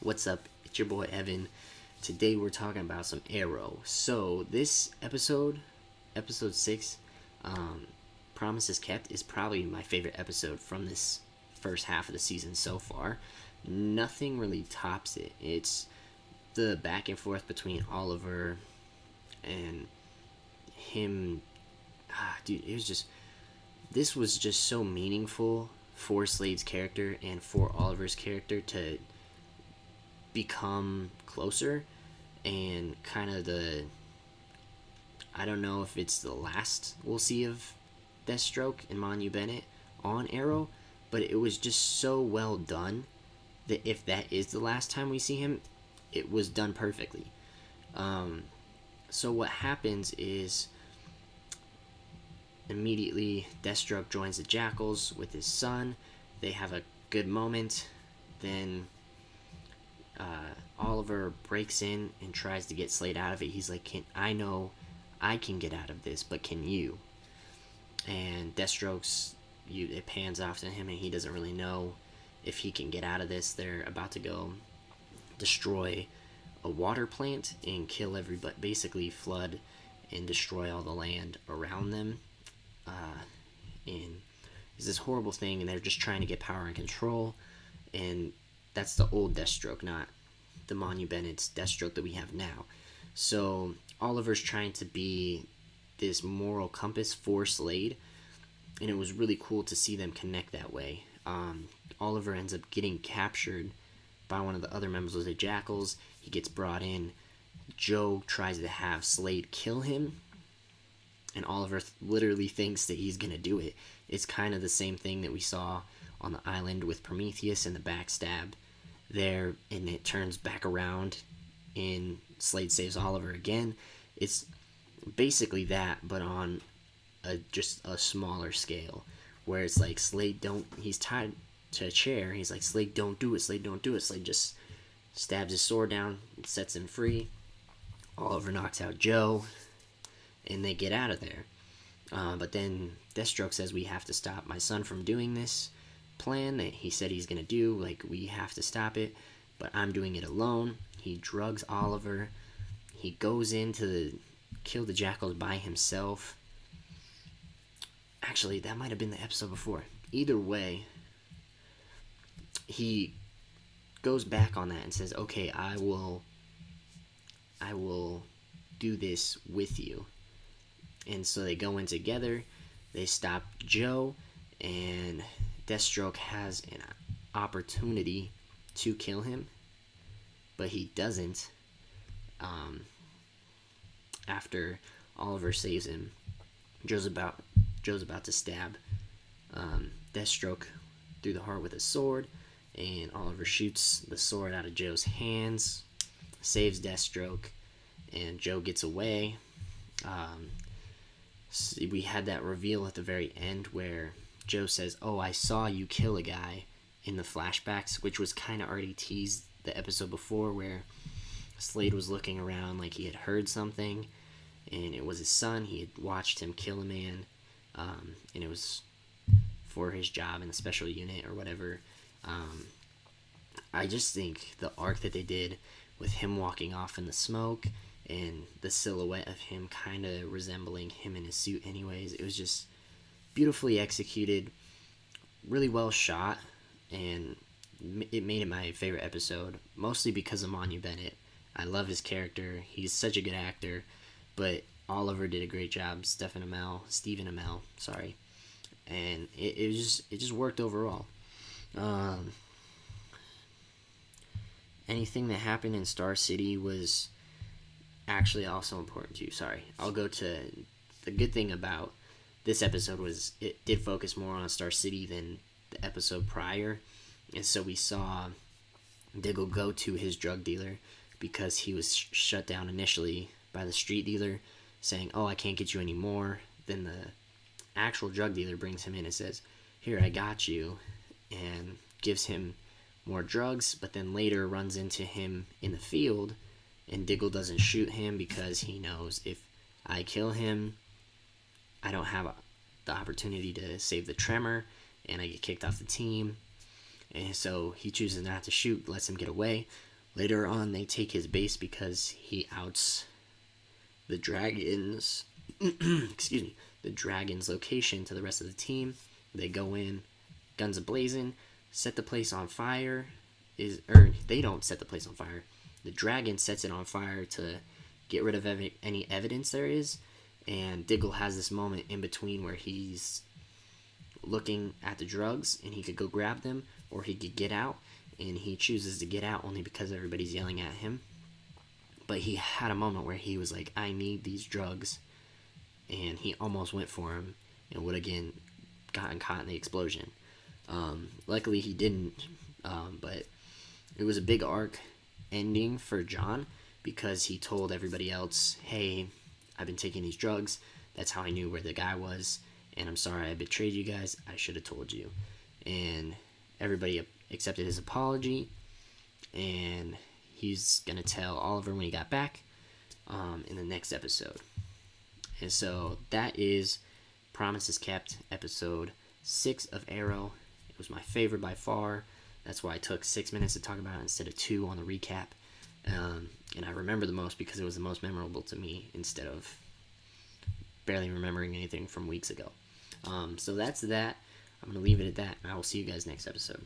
What's up? It's your boy Evan. Today we're talking about some Arrow. So this episode 6, Promises Kept, is probably my favorite episode from this first half of the season so far. Nothing really tops it. It's the back and forth between Oliver and him. Dude, this was just so meaningful for Slade's character and for Oliver's character to become closer, and kind of I don't know if it's the last we'll see of Deathstroke and Manu Bennett on Arrow, but it was just so well done that if that is the last time we see him, it was done perfectly. So what happens is immediately Deathstroke joins the Jackals with his son. They have a good moment. Then Oliver breaks in and tries to get Slade out of it. He's like, I know I can get out of this, but can you? And it pans off to him, and he doesn't really know if he can get out of this. They're about to go destroy a water plant and kill everybody, basically flood and destroy all the land around them. And it's this horrible thing, and they're just trying to get power and control. And that's the old Deathstroke, not the Manu Bennett's Deathstroke that we have now. So Oliver's trying to be this moral compass for Slade, and it was really cool to see them connect that way. Oliver ends up getting captured by one of the other members of the Jackals. He gets brought in. Joe tries to have Slade kill him, and Oliver literally thinks that he's going to do it. It's kind of the same thing that we saw on the island with Prometheus and the backstab there, and it turns back around and Slade saves Oliver again. It's basically that, but on just a smaller scale, where it's like he's tied to a chair. He's like, Slade, don't do it. Slade, don't do it. Slade just stabs his sword down, sets him free. Oliver knocks out Joe, and they get out of there. But then Deathstroke says, we have to stop my son from doing this plan that he said he's gonna do. Like, we have to stop it, but I'm doing it alone. He drugs Oliver. He goes in to kill the Jackals by himself. Actually, that might have been the episode before. Either way, he goes back on that and says, okay, I will do this with you. And so they go in together. They stop Joe, and Deathstroke has an opportunity to kill him, but he doesn't. After Oliver saves him, Joe's about to stab Deathstroke through the heart with a sword, and Oliver shoots the sword out of Joe's hands, saves Deathstroke, and Joe gets away. We had that reveal at the very end where Joe says, oh, I saw you kill a guy in the flashbacks, which was kind of already teased the episode before, where Slade was looking around like he had heard something, and it was his son. He had watched him kill a man, and it was for his job in the special unit or whatever. I just think the arc that they did with him walking off in the smoke and the silhouette of him kind of resembling him in his suit anyways, it was just beautifully executed, really well shot, and it made it my favorite episode, mostly because of Manu Bennett. I love his character. He's such a good actor, but Oliver did a great job, Stephen Amell, sorry, and it just worked overall. Anything that happened in Star City was actually also important too. Sorry, I'll go to the good thing about this episode was it did focus more on Star City than the episode prior, and so we saw Diggle go to his drug dealer because he was shut down initially by the street dealer saying, oh, I can't get you anymore. Then the actual drug dealer brings him in and says, here, I got you, and gives him more drugs, but then later runs into him in the field, and Diggle doesn't shoot him because he knows if I kill him, I don't have the opportunity to save the Tremor, and I get kicked off the team. And so he chooses not to shoot, lets him get away. Later on, they take his base because he outs the dragons. Excuse me, the dragon's location to the rest of the team. They go in, guns a-blazing, set the place on fire. They don't set the place on fire. The dragon sets it on fire to get rid of any evidence there is. And Diggle has this moment in between where he's looking at the drugs and he could go grab them or he could get out, and he chooses to get out only because everybody's yelling at him. But he had a moment where he was like, I need these drugs, and he almost went for him and would again gotten caught in the explosion. Luckily he didn't, but it was a big arc ending for Jon because he told everybody else, hey, I've been taking these drugs. That's how I knew where the guy was, and I'm sorry I betrayed you guys. I should have told you. And everybody accepted his apology, and he's going to tell Oliver when he got back in the next episode. And so that is Promises Kept, episode 6 of Arrow. It was my favorite by far. That's why I took 6 minutes to talk about it instead of 2 on the recap. And I remember the most because it was the most memorable to me instead of barely remembering anything from weeks ago. So that's that. I'm going to leave it at that, and I will see you guys next episode.